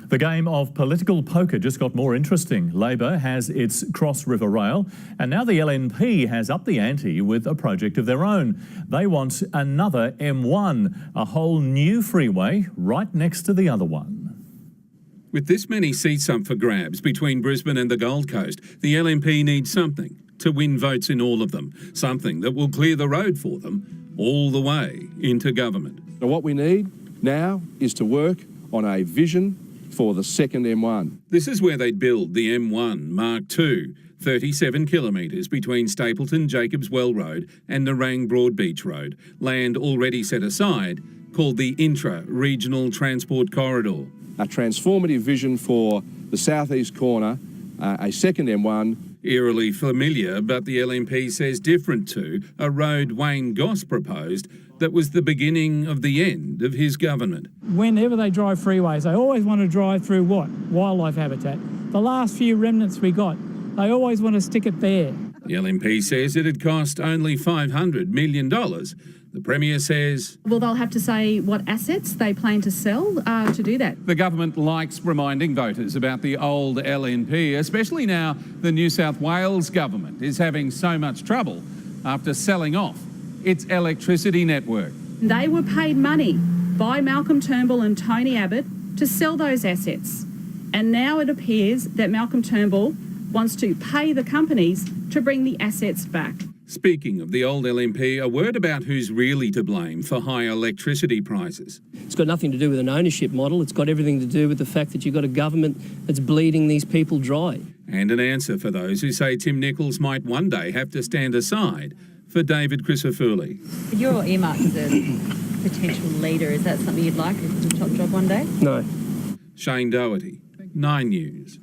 The game of political poker just got more interesting. Labor has its Cross River Rail, and now the LNP has upped the ante with a project of their own. They want another M1, a whole new freeway right next to the other one. With this many seats up for grabs between Brisbane and the Gold Coast, the LNP needs something to win votes in all of them, something that will clear the road for them all the way into government. So what we need now is to work on a vision for the second M1. This is where they'd build the M1 MkII, 37 kilometres between Stapleton Jacobs Well Road and Nerang Broadbeach Road, land already set aside, called the Intra-Regional Transport Corridor. A transformative vision for the southeast corner, a second M1. Eerily familiar, but the LNP says different to a road Wayne Goss proposed that was the beginning of the end of his government. Whenever they drive freeways, they always want to drive through what? Wildlife habitat. The last few remnants we got, they always want to stick it there. The LNP says it'd cost only $500 million. The Premier says... Well, they'll have to say what assets they plan to sell to do that. The government likes reminding voters about the old LNP, especially now the New South Wales government is having so much trouble after selling off its electricity network. They were paid money by Malcolm Turnbull and Tony Abbott to sell those assets. And now it appears that Malcolm Turnbull wants to pay the companies to bring the assets back. Speaking of the old LNP, a word about who's really to blame for high electricity prices. It's got nothing to do with an ownership model. It's got everything to do with the fact that you've got a government that's bleeding these people dry. And an answer for those who say Tim Nicholls might one day have to stand aside for David Crisafulli. You're earmarked as a potential leader. Is that something you'd like, a top job one day? No. Shane Doherty, 9 News.